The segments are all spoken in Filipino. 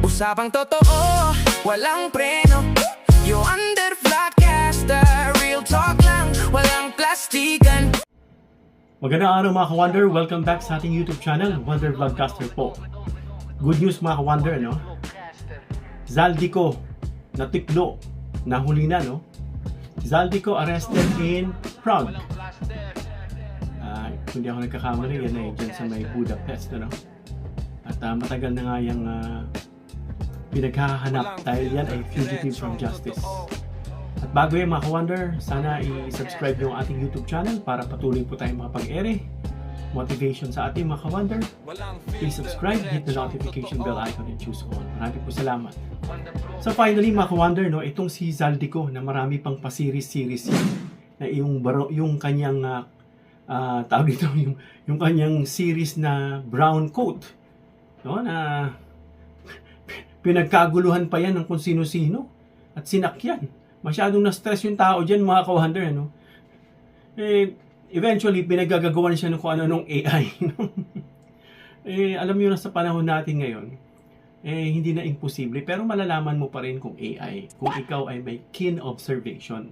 Usapang totoo, walang preno. You under vlogcaster, real talk lang, walang plastikan. Magandang araw mga ka-Wonder, welcome back sa ating YouTube channel, Wonder Vlogcaster po. Good news mga ka-Wonder, no? Zaldico, natiklo, nahuli na, no? Zaldico arrested in Prague. Kung di ako nagkakamali, yan ay dyan sa may Budapest, no? At matagal na nga yung pinaghahanap dahil yan ay fugitive from justice. At bago yan mga ka-Wonder, sana i-subscribe yung ating YouTube channel para patuloy po tayong makapag-ere. Motivation sa ating mga ka-Wonder. Please subscribe, hit the notification bell icon and choose all. Maraming po salamat. So finally mga ka-Wonder, no, itong si Zaldico na marami pang pa-series na yung kanyang tawag dito, yung kanyang series na brown coat, no, na pinagkaguluhan pa yan ng kung sino-sino at sinakyan. Masyadong na-stress yung tao dyan mga ka-Wonder, no? Eventually, pinagagagawan siya ng kung ano nung AI. Alam nyo na sa panahon natin ngayon, hindi na imposible. Pero malalaman mo pa rin kung AI, kung ikaw ay may keen observation,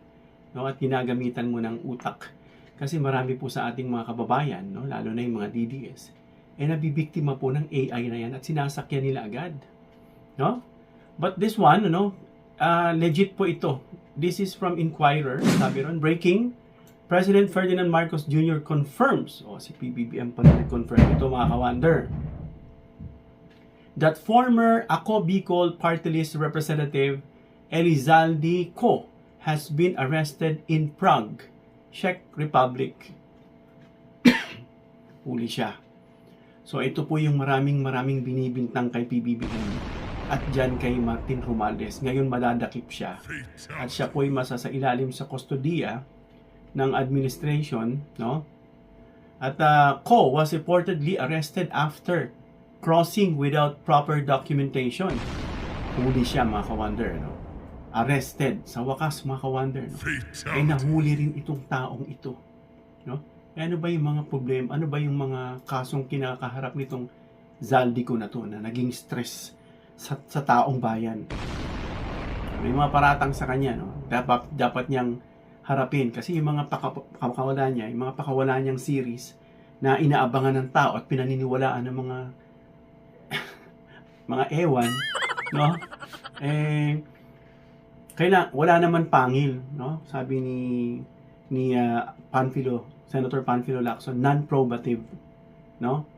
no? At ginagamitan mo ng utak. Kasi marami po sa ating mga kababayan, no? Lalo na yung mga DDS, nabibiktima po ng AI na yan at sinasakyan nila agad. No? But this one, legit po ito. This is from Inquirer. Sabi ron, breaking, President Ferdinand Marcos Jr. confirms, si PBBM pa na confirm ito mga ka-Wonder, that former Ako Bicol Party List Representative Elizalde Co has been arrested in Prague, Czech Republic. Huli siya. So ito po yung maraming binibintang kay PBBM. At dyan kay Martin Romualdez. Ngayon madadakip siya. At siya po ay masasailalim sa kustodiya ng administration, no? At Co was reportedly arrested after crossing without proper documentation. Huli siya mga ka-Wonder, no? Arrested. Sa wakas mga ka-Wonder, no? Ay nahuli rin itong taong ito, no? Ano ba yung mga problema? Ano ba yung mga kasong kinakaharap nitong Zaldico na to na naging stress sa taong bayan? May mga paratang sa kanya, no? Dapat niyang harapin kasi yung mga pakawala niya, yung mga pakawala niyang series na inaabangan ng tao at pinaniniwalaan ng mga mga ewan, no? Wala naman pangil, no? Sabi ni Senator Panfilo Lacson, non-probative, no?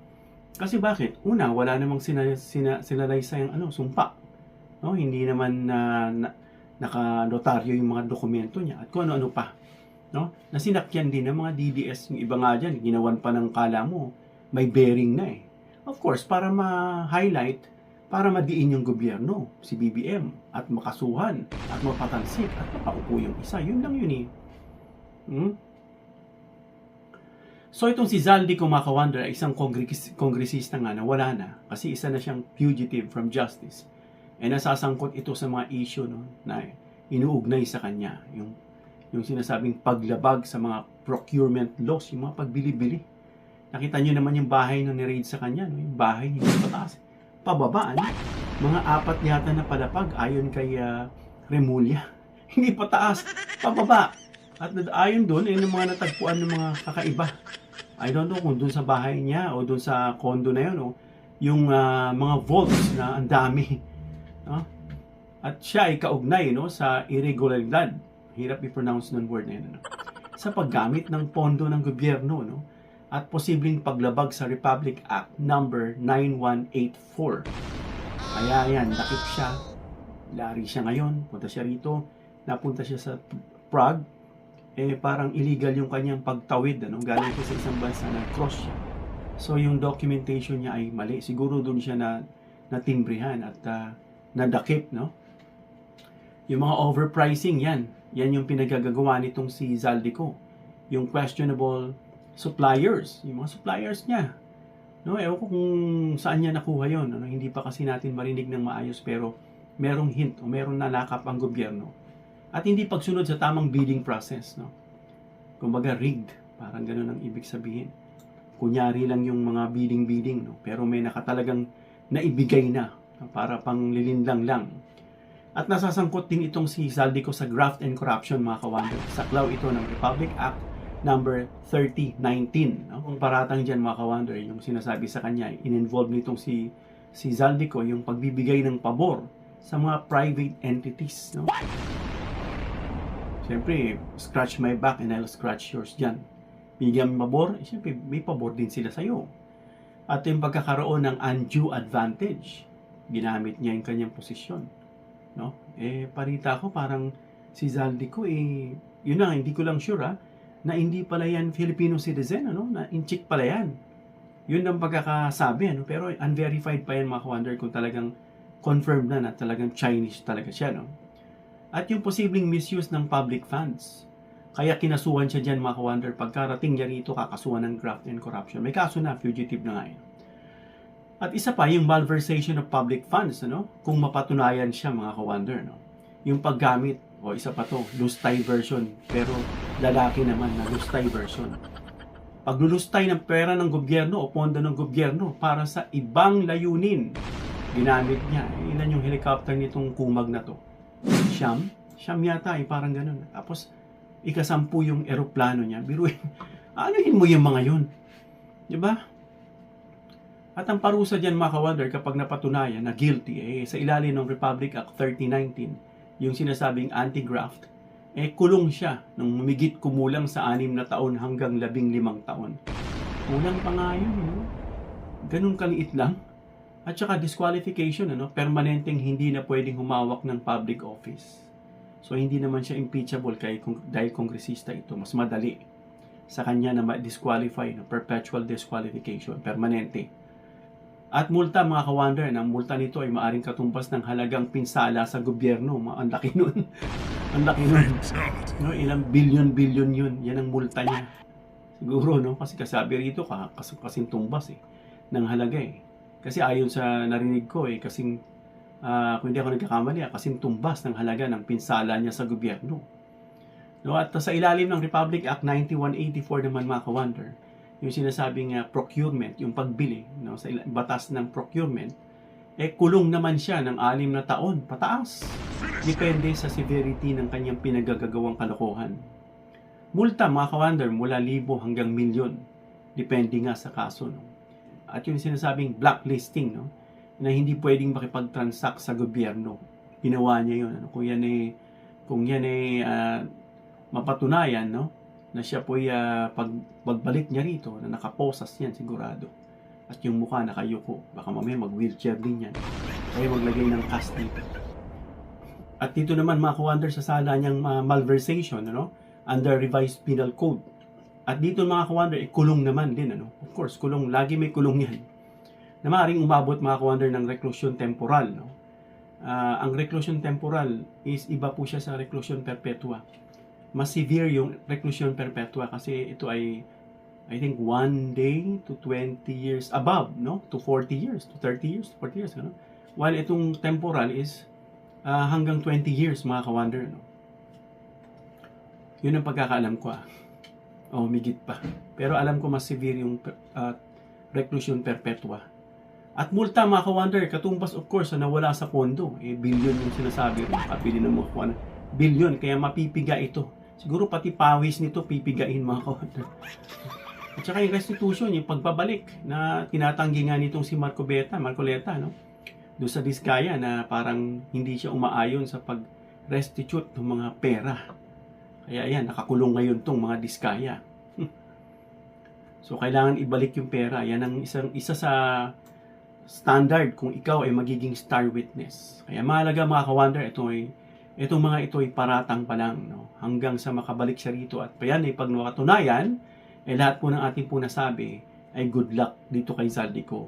Kasi bakit? Una, wala namang sinalaysay ang sumpa. No? Hindi naman nakanotaryo yung mga dokumento niya at kung ano-ano pa. No? Nasinakyan din ng mga DDS, yung iba nga dyan, ginawan pa ng kala mo, may bearing na eh. Of course, para ma-highlight, para madiin yung gobyerno, si BBM, at makasuhan, at mapatalsik, at mapaupo yung isa. Yun lang yun eh. So itong si Zaldico mga ka-Wonder ay isang kongresista nga na wala na kasi isa na siyang fugitive from justice. Nasasangkot ito sa mga issue, no, na inuugnay sa kanya. Yung sinasabing paglabag sa mga procurement laws, yung mga pagbili-bili. Nakita nyo naman yung bahay na ni-raid sa kanya, no? Yung bahay hindi pataas. Pababaan, mga 4 yata na palapag ayon kay Remulla. Hindi pataas, pababa. At ayon doon, yung mga natagpuan ng mga kakaiba. I don't know kung doon sa bahay niya o doon sa condo na yun, yung mga vaults na ang dami. No? At siya ay kaugnay, no, sa irregularidad. Hirap i-pronounce ng word na yun. No? Sa paggamit ng pondo ng gobyerno, no? At posibleng paglabag sa Republic Act number 9184. Kaya yan, nakip siya. Lari siya ngayon. Punta siya rito. Napunta siya sa Prague. Parang illegal yung kanyang pagtawid, galing siya sa isang bansa na cross siya. So yung documentation niya ay mali. Siguro doon siya natimbrihan at nadakip, no? Yung mga overpricing, yan yung pinagagagawa nitong si Zaldico. Yung questionable suppliers, yung mga suppliers niya. No, ewan ko kung saan niya nakuha yon. Hindi pa kasi natin marinig ng maayos pero merong hint o merong nalakap ang gobyerno. At hindi pagsunod sa tamang bidding process, no? Kumbaga rigged, parang ganoon ang ibig sabihin. Kunyari lang yung mga bidding, no? Pero may nakatalagang na ibigay na para panglilinlang lang. At nasasangkot din itong si Zaldico sa graft and corruption, mga kawander. Saklaw ito ng Republic Act number 3019. Kung paratang dyan, mga kawander, yung sinasabi sa kanya, in-involve nitong si Zaldico yung pagbibigay ng pabor sa mga private entities. No? Siyempre, scratch my back and I'll scratch yours dyan. Bigyan mo pabor, siyempre may pabor din sila sa'yo. At yung pagkakaroon ng undue advantage, ginamit niya yung kanyang posisyon. No? Parita ko parang si Zaldico, yun na, hindi ko lang sure na hindi pala yan Filipino citizen, na in-check pala yan. Yun ang pagkakasabi, pero unverified pa yan, mga kawander, kung talagang confirmed na talagang Chinese talaga siya. No? At yung posibleng misuse ng public funds. Kaya kinasuhan siya dyan, mga kawander, pagkarating niya rito, kakasuhan ng graft and corruption. May kaso na, fugitive na nga yun. At isa pa, yung malversation of public funds, kung mapatunayan siya, mga kawander, yung paggamit, isa pa to, lustay version, pero lalaki naman na lustay version. Paglulustay ng pera ng gobyerno o pondo ng gobyerno para sa ibang layunin, ginamit niya. Ilan yung helicopter nitong kumag na to? Siyam yata, parang ganun. Tapos, ikasampu yung eroplano niya. Biruin, anuhin mo yung mga yun? Diba? At ang parusa dyan, mga kawander, kapag napatunayan na guilty, sa ilalim ng Republic Act 3019, yung sinasabing anti-graft, kulong siya nung humigit kumulang sa 6 na taon hanggang 15 taon. Kulang pa nga yun, ganun kaliit lang. At saka disqualification, permanenteng hindi na pwedeng humawak ng public office. So, hindi naman siya impeachable dahil kongresista ito. Mas madali sa kanya na ma-disqualify, perpetual disqualification, permanente. At multa, mga kawander, ang multa nito ay maaring katumbas ng halagang pinsala sa gobyerno. Ang laki nun. Ang laki nun. Ilang bilyon yun. Yan ang multa niya. Siguro, kasi kasabi rito, kasing tumbas ng halaga Kasi ayon sa narinig ko, kasing, kung hindi ako nagkakamali, kasing tumbas ng halaga ng pinsala niya sa gobyerno. At sa ilalim ng Republic Act 9184 naman, mga kawander, yung sinasabing procurement, yung pagbili, sa batas ng procurement, kulong naman siya ng 6 na taon, pataas. Depende sa severity ng kanyang pinagagawang kalokohan. Multa, mga kawander, mula 1,000 hanggang milyon. Depende nga sa kaso. At yung sinasabing blacklisting, na hindi pwedeng makipag-transact sa gobyerno. Ginawa niya yun. Kung yan mapatunayan, na siya po'y pagbalik niya rito, na nakaposas yan sigurado. At yung mukha nakayuko. Baka mamaya mag-wheelchair din yan. Kaya maglagay ng cast dito. At dito naman, mga kawander, sa sala niyang malversation, under revised penal code. At dito, mga kawander, kulong naman din. Of course, kulong. Lagi may kulong yan. Na maaaring umabot, mga kawander, ng reclusion temporal. Ang reclusion temporal is iba po siya sa reclusion perpetua. Mas severe yung reclusion perpetua kasi ito ay, I think, 1 day to 20 years above, to 40 years, to 30 years, to 40 years. While itong temporal is hanggang 20 years, mga kawander. Yun ang pagkakaalam ko. Migit pa. Pero alam ko mas severe yung reclusion perpetua. At multa, mga kawander, katumbas of course na nawala sa pondo. Billion yung sinasabi rin. Kapili na mo kung billion, kaya mapipiga ito. Siguro pati pawis nito pipigain, mga kawander. At saka yung restitution, yung pagbabalik na tinatanggi nga nitong si Marcoleta, doon sa Diskaya na parang hindi siya umaayon sa pag-restitute ng mga pera. Kaya ayan, nakakulong ngayon tong mga Diskaya. So, kailangan ibalik yung pera. Yan ang isa sa standard kung ikaw ay magiging star witness. Kaya mahalaga, mga kawander, itong mga ito ay paratang pa lang, hanggang sa makabalik siya rito. At payan ay pag nakatunayan, lahat po ng ating po nasabi ay good luck dito kay Zaldico.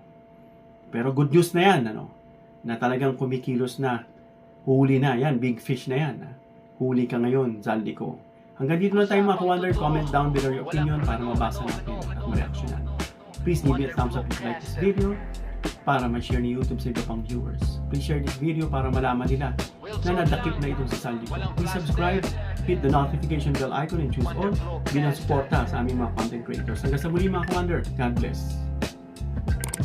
Pero good news na yan, na talagang kumikilos na, huli na yan, big fish na yan. Huli ka ngayon, Zaldico. Hanggang dito na tayo, mga kawander. Comment down below your opinion para mabasa natin at ma-reactionan. Please give me a thumbs up if you like this video para ma-share ni YouTube sa iba pang viewers. Please share this video para malaman nila na nadakip na itong si Zaldico. Please subscribe, hit the notification bell icon and choose all bilang suporta sa aming mga content creators. Hanggang sa muli, mga kawander. God bless.